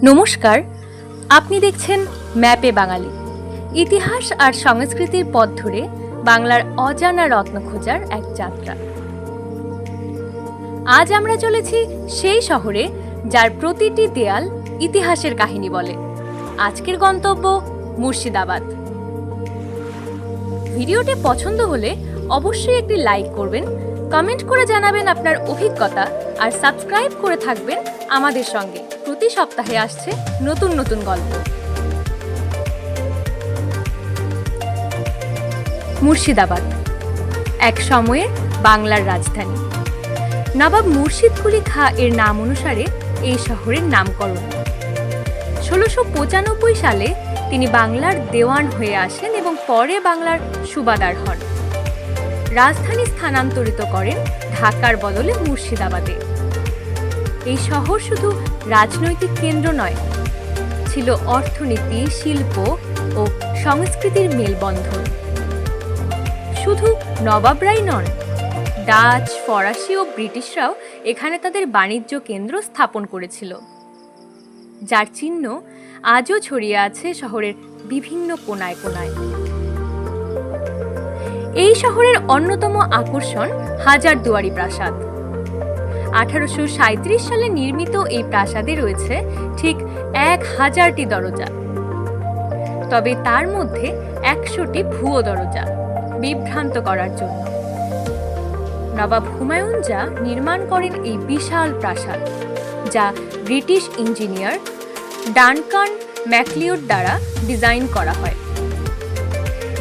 নমস্কার, আপনি দেখছেন ম্যাপে বাঙালি, ইতিহাস আর সংস্কৃতির পথ ধরে বাংলার অজানা রত্ন খোঁজার এক যাত্রা। আজ আমরা চলেছি সেই শহরে যার প্রতিটি দেয়াল ইতিহাসের কাহিনী বলে। আজকের গন্তব্য মুর্শিদাবাদ। ভিডিওটি পছন্দ হলে অবশ্যই একটি লাইক করবেন, কমেন্ট করে জানাবেন আপনার অভিজ্ঞতা আর সাবস্ক্রাইব করে থাকবেন আমাদের সঙ্গে। প্রতি সপ্তাহে আসছে নতুন নতুন গল্প। মুর্শিদাবাদ এক সময়ের বাংলার রাজধানী। নবাব মুর্শিদ কুলি খাঁ এর নাম অনুসারে এই শহরের নামকরণ। 1695 সালে তিনি বাংলার দেওয়ান হয়ে আসেন এবং পরে বাংলার সুবাদার হন। রাজধানী স্থানান্তরিত করেন ঢাকার বদলে মুর্শিদাবাদে। এই শহর শুধু রাজনৈতিক কেন্দ্র নয়, ছিল অর্থনীতি, শিল্প ও সংস্কৃতির মেলবন্ধন। শুধু নবাবরাই নন, ডাচ, ফরাসি ও ব্রিটিশরাও এখানে তাদের বাণিজ্য কেন্দ্র স্থাপন করেছিল, যার চিহ্ন আজও ছড়িয়ে আছে শহরের বিভিন্ন কোনায় কোনায়। এই শহরের অন্যতম আকর্ষণ হাজারদুয়ারি প্রাসাদ। 1837 সালে নির্মিত এই প্রাসাদে রয়েছে ঠিক 1000টি দরজা, তবে তার মধ্যে 100টি ভুয়ো দরজা, বিভ্রান্ত করার জন্য। নবাব হুমায়ুন যা নির্মাণ করেন এই বিশাল প্রাসাদ, যা ব্রিটিশ ইঞ্জিনিয়ার ডানকান ম্যাকলিওড দ্বারা ডিজাইন করা হয়।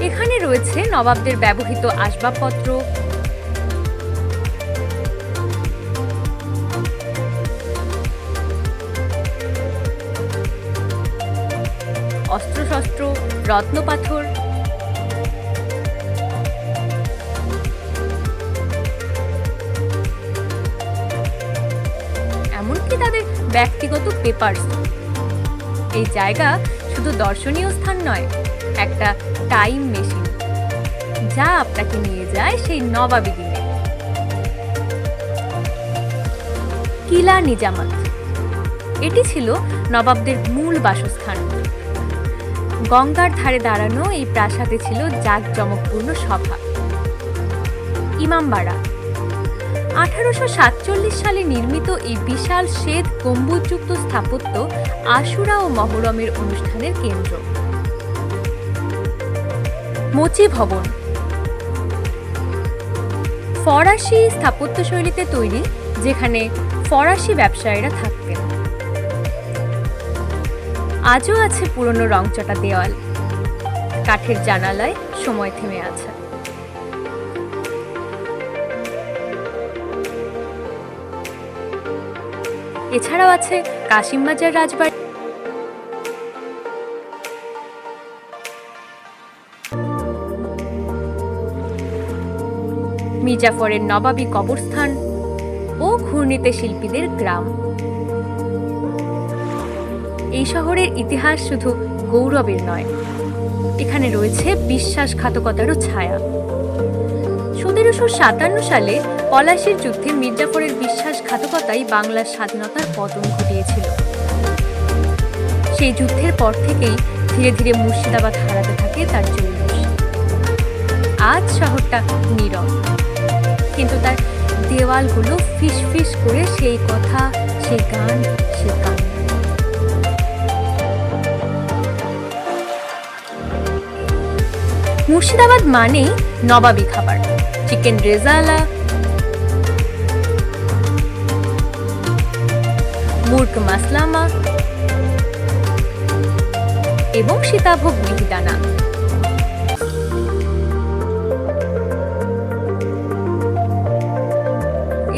এখানে রয়েছে নবাবদের ব্যবহৃত আসবাবপত্র, অস্ত্রশস্ত্র, রত্নপাথর, এমনকি তাদের ব্যক্তিগত পেপারস। এই জায়গা শুধু দর্শনীয় স্থান নয়, একটা টাইম মেশিন যা আপনাকে নিয়ে যায় সেই নবাবী দিনে। কিলা নিজামাত, এটি ছিল নবাবদের মূল বাসস্থান। গঙ্গার ধারে দাঁড়ানো এই প্রাসাদে ছিল জাঁকজমকপূর্ণ সভা। ইমামবাড়া, 1847 সালে নির্মিত এই বিশাল শ্বেত গম্বুজযুক্ত স্থাপত্য আশুরা ও মহরমের অনুষ্ঠানের কেন্দ্র। মোচি ভবন, ফরাসি স্থাপত্যশৈলীতে তৈরি, যেখানে ফরাসি ব্যবসায়ীরা থাকতেন। আজও আছে পুরনো রংচটা দেওয়াল, কাঠের জানালায় সময় থেমে আছে। এছাড়াও আছে কাশিমবাজার রাজবাড়ি, মির্জাফরের নবাবী কবরস্থান ও ঘূর্ণিতে শিল্পীদের গ্রাম। এই শহরের ইতিহাস শুধু গৌরবের নয়, এখানে রয়েছে বিশ্বাসঘাতকতারও ছায়া। 1757 সালে পলাশীর যুদ্ধে মির্জাফরের বিশ্বাসঘাতকতাই বাংলার স্বাধীনতার পতন ঘটিয়েছিল। সেই যুদ্ধের পর থেকেই ধীরে ধীরে মুর্শিদাবাদ হারাতে থাকে তার জৌলুস। আজ শহরটা নীরব, কিন্তু তার দেওয়ালগুলো ফিস ফিস করে সেই কথা, সেই গান, সেই গান। মুর্শিদাবাদ মানেই নবাবী খাবার, চিকেন রেজালা, মুর্গ মাসলামা এবং সীতাভোগ মিহিদানা।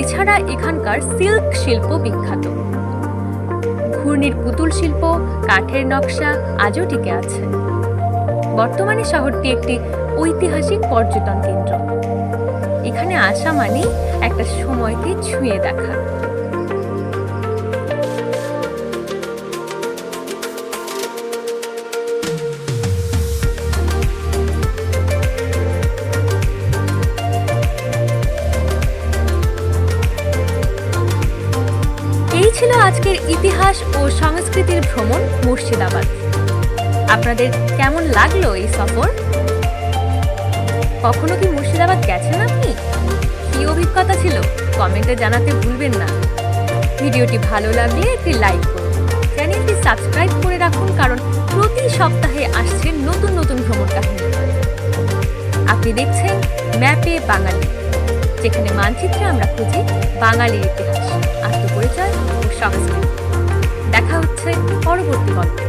এছাড়া এখানকার সিল্ক শিল্প বিখ্যাত। ঘূর্ণির পুতুল শিল্প, কাঠের নকশা আজও টিকে আছে। বর্তমানে শহরটি একটি ঐতিহাসিক পর্যটন কেন্দ্র। এখানে আসা মানে একটা সময়কে ছুঁয়ে দেখা। এই ছিল আজকের ইতিহাস ও সংস্কৃতির ভ্রমণ মুর্শিদাবাদ। আপনাদের কেমন লাগলো এই সফর? কখনো কি মুর্শিদাবাদ গেছেন আপনি? কি অভিজ্ঞতা ছিল কমেন্টে জানাতে ভুলবেন না। ভিডিওটি ভালো লাগলে একটি লাইক করুন, চ্যানেলটি সাবস্ক্রাইব করে রাখুন, কারণ প্রতি সপ্তাহে আসছে নতুন নতুন ভ্রমণ কাহিনী। আপনি দেখছেন ম্যাপে বাঙালি, যেখানে মানচিত্রে আমরা খুঁজি বাঙালির ইতিহাস, আত্মপরিচয় ও সংস্কৃতি। দেখা হচ্ছে পরবর্তী গল্পে।